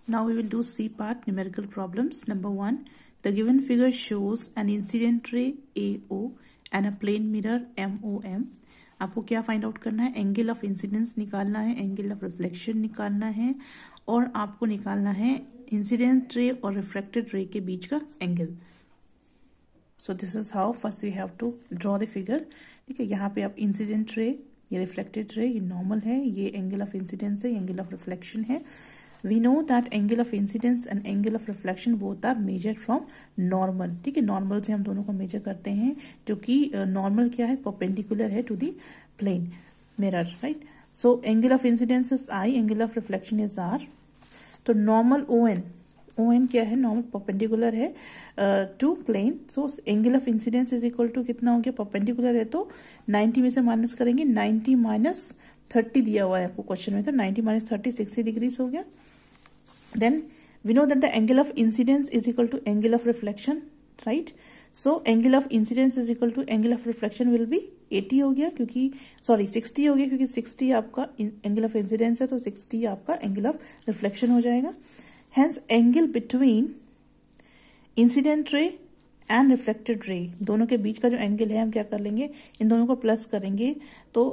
Now we will do C part numerical problems. Number 1, the given figure shows an incident ray AO and a plane mirror MOM. आपको क्या find out करना है? Angle of incidence निकालना है, angle of reflection निकालना है, और आपको निकालना है इंसिडेंट रे और रिफ्लेक्टेड रे के बीच का angle. So this is how first we have to draw the figure. ठीक है, यहाँ पे आप इंसिडेंट रे, ये रिफ्लेक्टेड रे, ये नॉर्मल है, ये एंगल ऑफ इंसिडेंस है, एंगल ऑफ रिफ्लेक्शन है. We know that angle of incidence and angle of reflection both are measured from normal. ठीक है, नॉर्मल से हम दोनों को मेजर करते हैं, जो कि नॉर्मल क्या है, परपेंडिकुलर है to the plane mirror, right. So angle of incidence is I, angle of reflection is R. तो नॉर्मल ON क्या है, नॉर्मल परपेंडिकुलर है to plane. So angle of incidence is equal to कितना हो गया, परपेंडिकुलर है तो 90 में से माइनस करेंगे, 90 माइनस 30 दिया हुआ है आपको क्वेश्चन में, तो 90 माइनस 30 60 डिग्रीज हो गया. Then we know that the angle of incidence is equal to angle of reflection, right? So angle of incidence is equal to angle of reflection will be 80 हो गया, क्योंकि 60 हो गया, क्योंकि 60 आपका angle of incidence है, तो 60 आपका angle of reflection हो जाएगा. Hence angle between incident ray and reflected ray, दोनों के बीच का जो एंगल है हम क्या कर लेंगे, इन दोनों को प्लस करेंगे, तो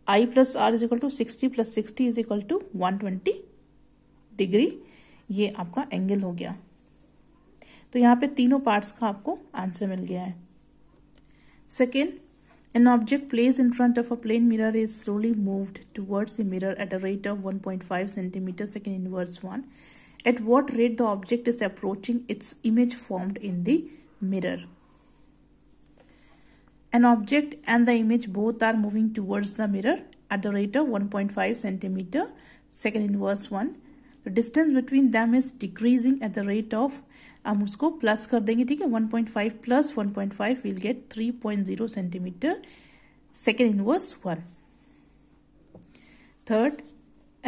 I plus R is equal to 60 plus 60 is equal to 120 degree. ये आपका एंगल हो गया. तो यहाँ पे तीनों पार्ट्स का आपको आंसर मिल गया है. Second, an object placed in front of a plane mirror is slowly moved towards the mirror at a rate of 1.5 centimeter second inverse 1. At what rate the object is approaching its image formed in the mirror? An object and the image both are moving towards the mirror at the rate of 1.5 centimeter second inverse 1. The distance between them is decreasing at the rate of, हम उसको plus कर देंगे, ठीक है, 1.5 plus 1.5 will get 3.0 centimetre second inverse 1. Third,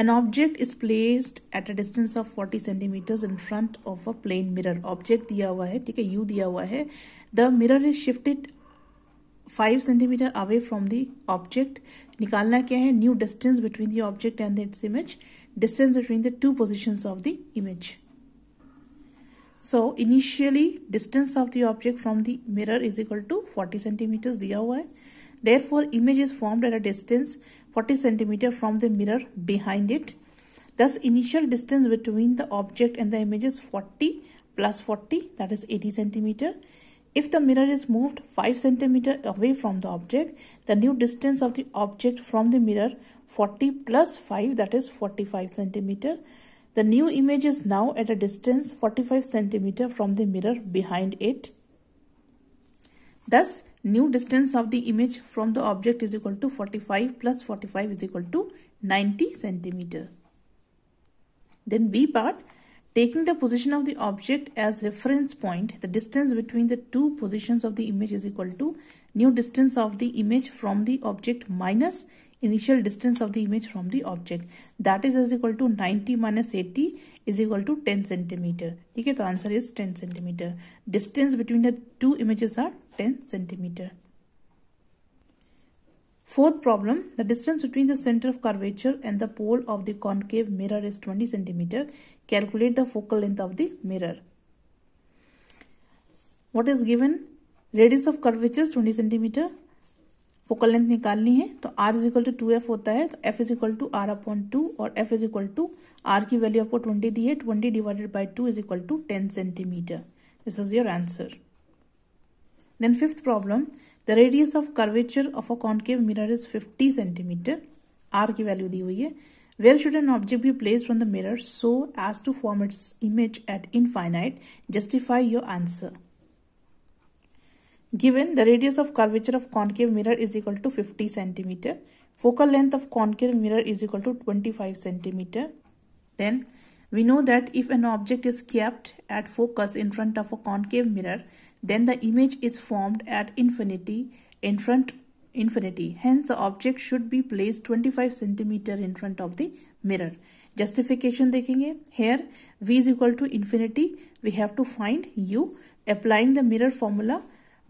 an object is placed at a distance of 40 centimeters in front of a plane mirror. Object दिया हुआ है, ठीक है, U दिया हुआ है. The mirror is shifted 5 centimeter away from the object. निकालना क्या है, new distance between the object and its image, distance between the two positions of the image. So initially distance of the object from the mirror is equal to 40 centimeters दिया हुआ है. Therefore image is formed at a distance 40 centimeter from the mirror behind it. Thus initial distance between the object and the image is 40 plus 40, that is 80 centimeter. If the mirror is moved 5 centimeter away from the object, the new distance of the object from the mirror 40 plus 5, that is 45 centimeter. The new image is now at a distance 45 centimeter from the mirror behind it. Thus, new distance of the image from the object is equal to 45 plus 45 is equal to 90 centimeter. Then B part, taking the position of the object as reference point, the distance between the two positions of the image is equal to new distance of the image from the object minus initial distance of the image from the object, that is equal to 90 minus 80 is equal to 10 centimeter. ठीक है, तो answer is 10 centimeter. Distance between the two images are 10 centimeter. Fourth problem, the distance between the center of curvature and the pole of the concave mirror is 20 centimeter. Calculate the focal length of the mirror. What is given? Radius of curvature is 20 centimeter. Focal length निकालनी है, तो R is equal to 2F होता है, तो F is equal to R upon 2, और F is equal to R की value आपको 20 दी है, 20 divided by 2 is equal to 10 centimetre. This is your answer. Then fifth problem, the radius of curvature of a concave mirror is 50 centimetre. R की value दी हुई है. Where should an object be placed from the mirror so as to form its image at infinite? Justify your answer. Given the radius of curvature of concave mirror is equal to 50 centimeter, focal length of concave mirror is equal to 25 centimeter. Then we know that if an object is kept at focus in front of a concave mirror, then the image is formed at infinity. Hence the object should be placed 25 centimeter in front of the mirror. Justification देखेंगे. Here v is equal to infinity. We have to find u. Applying the mirror formula,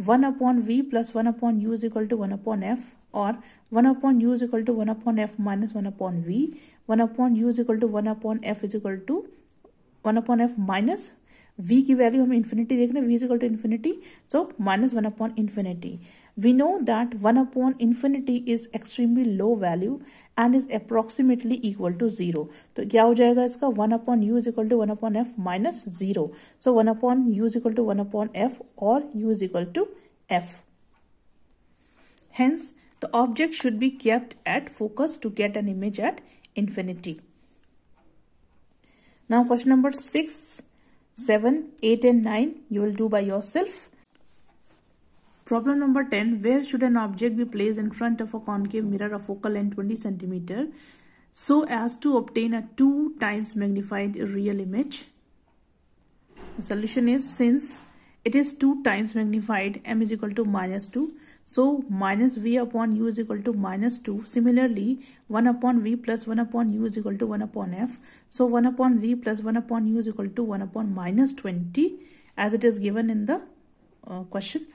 1 upon v plus 1 upon u is equal to 1 upon f, or 1 upon u is equal to 1 upon f minus 1 upon v. 1 upon u is equal to 1 upon f is equal to 1/f minus v की value हमें infinity देखना है, v is equal to infinity, so minus 1/infinity. We know that 1/infinity is extremely low value and is approximately equal to 0. तो क्या हो जाएगा इसका 1/u is equal to 1/f minus 0. So 1/u is equal to 1/f or u is equal to f. Hence, the object should be kept at focus to get an image at infinity. Now question number 6, 7, 8 and 9 you will do by yourself. Problem number 10, where should an object be placed in front of a concave mirror of focal length 20 cm so as to obtain a 2 times magnified real image? The solution is, since it is 2 times magnified, m is equal to minus 2, so minus v upon u is equal to minus 2. Similarly, 1 upon v plus 1 upon u is equal to 1 upon f. So 1 upon v plus 1 upon u is equal to 1 upon minus 20 as it is given in the question.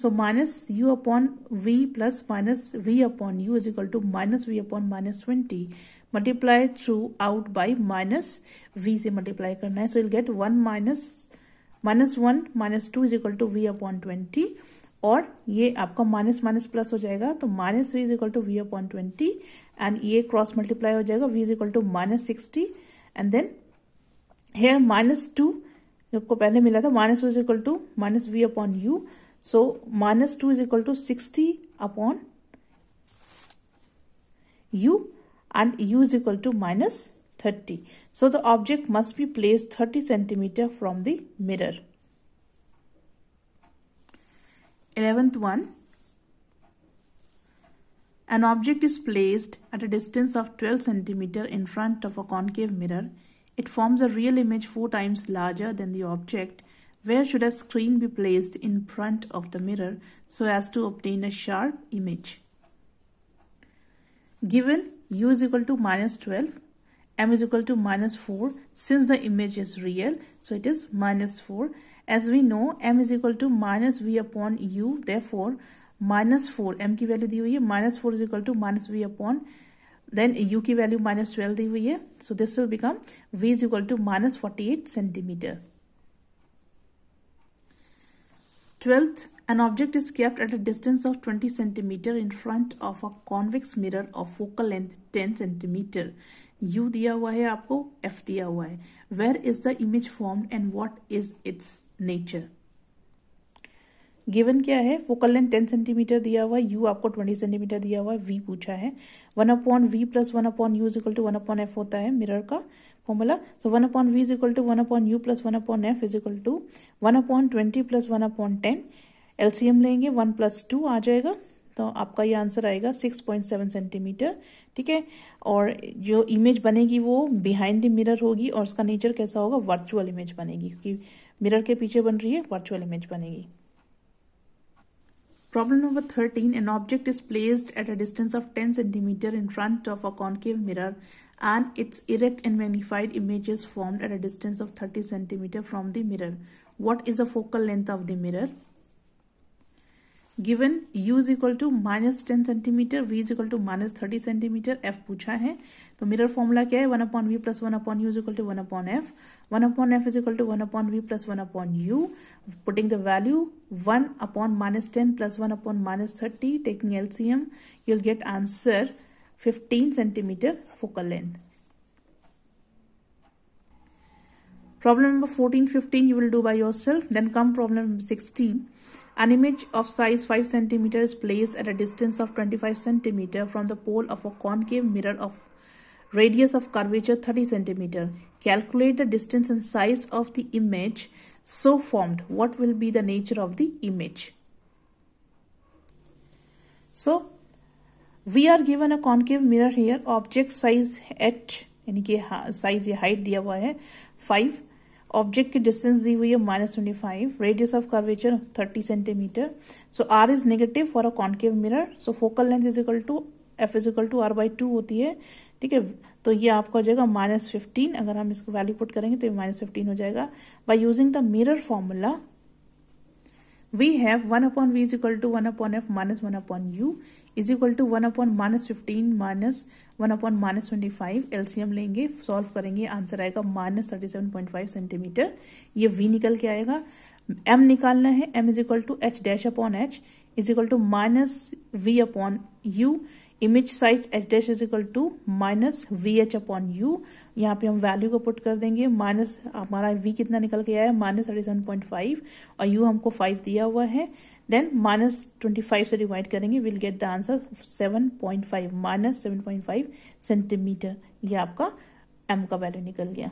So minus u upon v plus minus v upon u is equal to minus v upon minus 20. Multiply throughout by minus v से multiply करना है. So you'll get 1 minus 1 minus 2 is equal to v upon 20. और ये आपका minus minus plus हो जाएगा, तो minus 3 is equal to v upon 20 and ये क्रॉस मल्टीप्लाई हो जाएगा, v is equal to minus 60 and then here minus 2 जो आपको पहले मिला था minus 2 is equal to minus v upon u. So minus 2 is equal to 60 upon u and u is equal to minus 30. So the object must be placed 30 centimeter from the mirror. 11th one. An object is placed at a distance of 12 centimeter in front of a concave mirror. It forms a real image 4 times larger than the object. Where should a screen be placed in front of the mirror so as to obtain a sharp image? Given u is equal to minus 12, m is equal to minus 4, since the image is real, so it is minus 4. As we know, m is equal to minus v upon u, therefore minus 4, m की value दी हुई है, minus 4 is equal to minus v upon, then u की value minus 12 दी हुई है, so this will become v is equal to minus 48 centimeter. 12th, an object is kept at a distance of 20 centimeter in front of a convex mirror of focal length 10 centimeter. U दिया हुआ है आपको, F दिया हुआ है. Where is the image formed and what is its nature? Given क्या है, focal length 10 centimetre दिया हुआ है, u आपको 20 सेंटीमीटर दिया हुआ है, v पूछा है. 1 upon v plus 1 upon u is equal to 1 upon f होता है मिरर का formula. So 1 upon v is equal to 1 upon u plus 1 upon f is equal to 1 upon 20 plus 1 upon 10. LCM लेंगे 1 plus 2 आ जाएगा, तो आपका ये answer आएगा 6.7 centimetre. ठीक है, और जो इमेज बनेगी वो बिहाइंड द मिरर होगी और उसका नेचर कैसा होगा, वर्चुअल इमेज बनेगी, क्योंकि मिरर के पीछे बन रही है, वर्चुअल इमेज बनेगी. Problem number 13, an object is placed at a distance of 10 centimeter in front of a concave mirror and its erect and magnified image is formed at a distance of 30 centimeter from the mirror. What is the focal length of the mirror? Given u is equal to minus 10 centimeter, v is equal to minus 30 centimeter, f पूछा है, तो mirror formula क्या है, 1 upon v plus 1 upon u is equal to 1 upon f. 1 upon f is equal to 1 upon v plus 1 upon u. Putting the value 1 upon minus 10 plus 1 upon minus 30, taking LCM, you will get answer 15 centimetre focal length. Problem number 14, 15 you will do by yourself. Then come problem number 16. An image of size 5 cm is placed at a distance of 25 cm from the pole of a concave mirror of radius of curvature 30 cm. Calculate the distance and size of the image so formed. What will be the nature of the image? So, we are given a concave mirror here. Object size h यानी कि size या height दिया हुआ है 5. Object की distance दी हुई है -25. Radius of curvature 30 centimetre. So R is negative for a concave mirror. So focal length is equal to f is equal to r/2 होती है. ठीक है, तो ये आपका हो जाएगा -15. अगर हम इसको वैल्यू पुट करेंगे तो ये -15 हो जाएगा. By using the mirror formula we have 1 upon v is equal to 1 upon f minus 1 upon u is equal to 1 upon minus 15 minus 1 upon minus 25. LCM लेंगे, सॉल्व करेंगे, आंसर आएगा माइनस 37.5 सेंटीमीटर. ये v निकल के आएगा. m निकालना है, m is equal to h dash upon h is equal to minus v upon u. Image size h dash is equal to minus v h upon u. यहाँ पे हम value को पुट कर देंगे. माइनस हमारा v कितना निकल के आया है, माइनस 37.5 और u हमको 5 दिया हुआ है. देन माइनस 25 से डिवाइड करेंगे, will get the answer 7.5 minus 7.5 centimetre. ये आपका m का वैल्यू निकल गया.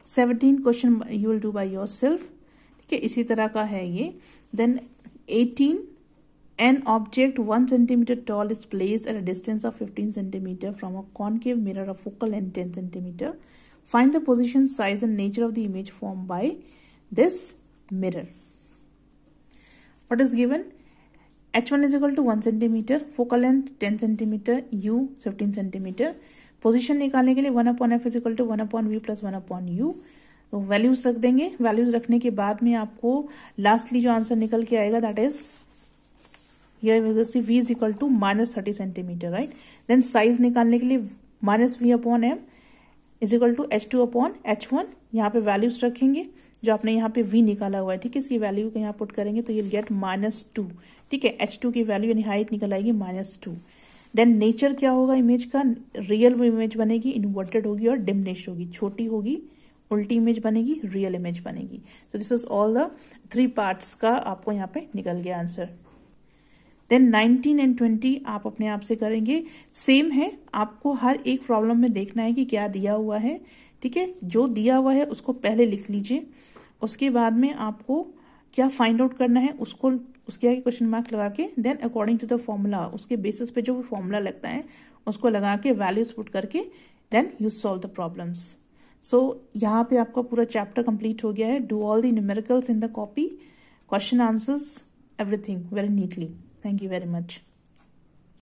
17 question you will do by yourself. ठीक है, इसी तरह का है ये. Then 18, an object 1 centimeter tall is placed at a distance of 15 centimeter from a concave mirror of focal length 10 centimeter. Find the position, size and nature of the image formed by this mirror. What is given? h1 is equal to 1 centimeter, focal length 10 centimeter, u 15 centimeter. Position निकालने के लिए 1 upon f is equal to 1 upon v plus 1 upon u. तो values रख देंगे. Values रखने के बाद में आपको लास्टली जो आंसर निकल के आएगा that is v is equal to minus 30 centimetre, right. Then size निकालने के लिए minus v upon m is equal to h2 upon h1. यहाँ पे वैल्यूज रखेंगे जो आपने यहाँ पे v निकाला हुआ है. ठीक है, इसकी वैल्यू को यहाँ पुट करेंगे तो you'll गेट -2. ठीक है, h2 की वैल्यू यानी हाइट निकल आएगी -2. देन नेचर क्या होगा इमेज का? रियल इमेज बनेगी, इन्वर्टेड होगी और डिमिनिश होगी. छोटी होगी, उल्टी इमेज बनेगी, रियल इमेज बनेगी. तो this is all the 3 parts का आपको यहाँ पे निकल गया आंसर. देन 19 एंड 20 आप अपने आप से करेंगे. सेम है, आपको हर एक प्रॉब्लम में देखना है कि क्या दिया हुआ है. ठीक है, जो दिया हुआ है उसको पहले लिख लीजिए. उसके बाद में आपको क्या फाइंड आउट करना है उसको उसके आगे क्वेश्चन मार्क लगा के then according to the formula, उसके बेसिस पे जो फॉर्मूला लगता है उसको लगा के वैल्यूज पुट करके then you solve the problems. So यहाँ पे आपका पूरा चैप्टर कंप्लीट हो गया है. Do all the numericals in the copy, question answers, everything very neatly. Thank you very much.